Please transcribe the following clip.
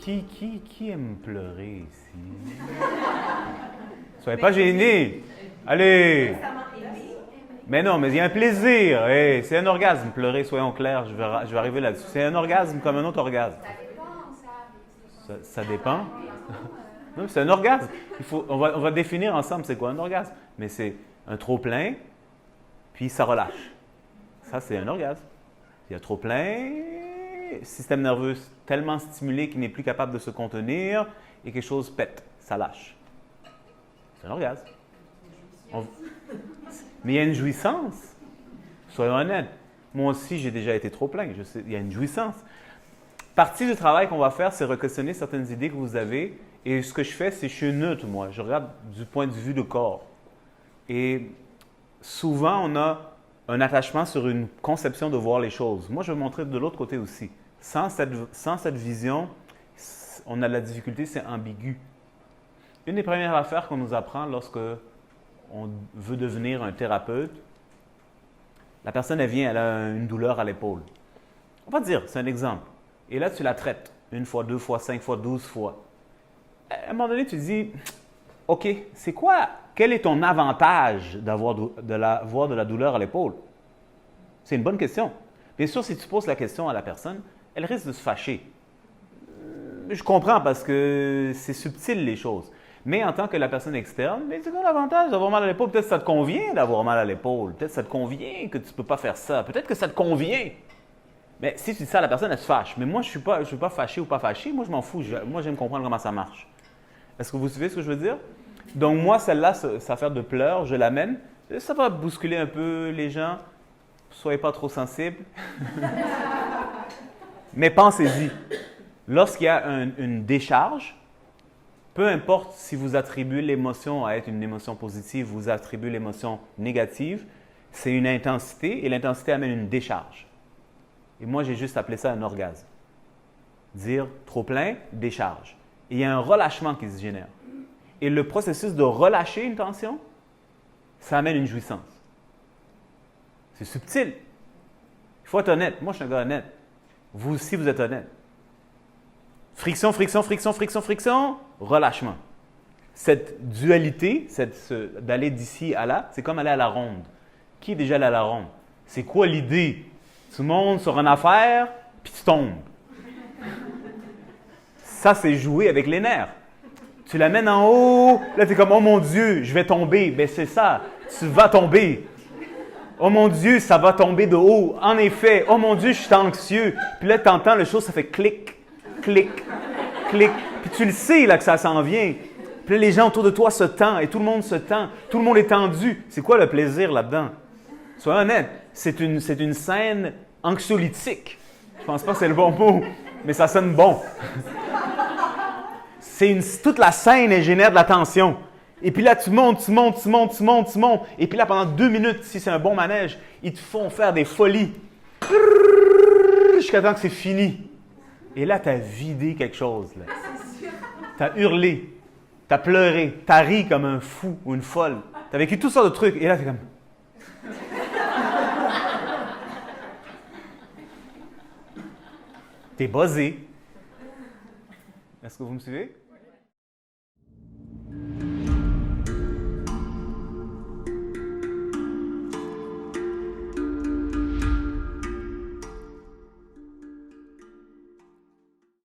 Qui aime pleurer ici? Soyez pas gênés. Allez. Mais non, mais il y a un plaisir. Hey, c'est un orgasme, pleurer, soyons clairs, je vais arriver là-dessus. C'est un orgasme comme un autre orgasme. Ça dépend. Non, c'est un orgasme. On va définir ensemble c'est quoi un orgasme. Mais c'est un trop-plein, puis ça relâche. Ça, c'est un orgasme. Il y a trop-plein, système nerveux tellement stimulé qu'il n'est plus capable de se contenir et quelque chose pète, ça lâche. C'est un orgasme. Mais il y a une jouissance. Soyons honnêtes. Moi aussi, j'ai déjà été trop plein. Je sais, il y a une jouissance. Partie du travail qu'on va faire, c'est requestionner certaines idées que vous avez. Et ce que je fais, c'est je suis neutre, moi. Je regarde du point de vue du corps. Et souvent, on a un attachement sur une conception de voir les choses. Moi, je vais montrer de l'autre côté aussi. Sans cette vision, on a de la difficulté, c'est ambigu. Une des premières affaires qu'on nous apprend lorsque on veut devenir un thérapeute, la personne, elle vient, elle a une douleur à l'épaule. On va dire, c'est un exemple. Et là, tu la traites une fois, 2 fois, 5 fois, 12 fois. À un moment donné, tu te dis, OK, c'est quoi? Quel est ton avantage d'avoir de la douleur à l'épaule? C'est une bonne question. Bien sûr, si tu poses la question à la personne, elle risque de se fâcher. Je comprends parce que c'est subtil les choses. Mais en tant que la personne externe, mais c'est quoi l'avantage d'avoir mal à l'épaule? Peut-être que ça te convient d'avoir mal à l'épaule. Peut-être que ça te convient que tu ne peux pas faire ça. Peut-être que ça te convient. Mais si tu dis ça à la personne, elle se fâche. Mais moi, je ne suis pas fâché ou pas fâché. Moi, je m'en fous. Moi, j'aime comprendre comment ça marche. Est-ce que vous suivez ce que je veux dire? Donc, moi, celle-là, cette affaire de pleurs, je l'amène. Ça va bousculer un peu les gens. Soyez pas trop sensibles. Mais pensez-y. Lorsqu'il y a une décharge, peu importe si vous attribuez l'émotion à être une émotion positive, vous attribuez l'émotion négative, c'est une intensité et l'intensité amène une décharge. Et moi, j'ai juste appelé ça un orgasme. Dire trop plein, décharge. Et il y a un relâchement qui se génère. Et le processus de relâcher une tension, ça amène une jouissance. C'est subtil. Il faut être honnête. Moi, je suis un gars honnête. Vous aussi, vous êtes honnête. Friction, friction, friction, friction, friction, relâchement. Cette dualité, d'aller d'ici à là, c'est comme aller à la ronde. Qui est déjà allé à la ronde? C'est quoi l'idée? Tu montes sur une affaire, puis tu tombes. Ça, c'est jouer avec les nerfs. Tu l'amènes en haut, là, tu es comme « Oh mon Dieu, je vais tomber ». Bien, c'est ça, tu vas tomber. « Oh mon Dieu, ça va tomber de haut ». En effet, « Oh mon Dieu, je suis anxieux ». Puis là, tu entends le chose, ça fait clic, clic, clic. Puis tu le sais là, que ça s'en vient. Puis là, les gens autour de toi se tendent et tout le monde se tend. Tout le monde est tendu. C'est quoi le plaisir là-dedans? Sois honnête, c'est une scène anxiolytique. Je pense pas que c'est le bon mot, mais ça sonne bon. Toute la scène, elle génère de la tension. Et puis là, tu montes, tu montes, tu montes, tu montes, tu montes. Et puis là, pendant 2 minutes, si c'est un bon manège, ils te font faire des folies. Jusqu'à temps que c'est fini. Et là, tu as vidé quelque chose. Tu as hurlé, tu as pleuré, tu as ri comme un fou ou une folle. Tu as vécu toutes sortes de trucs. Et là, tu es comme... Tu es buzzé. Est-ce que vous me suivez?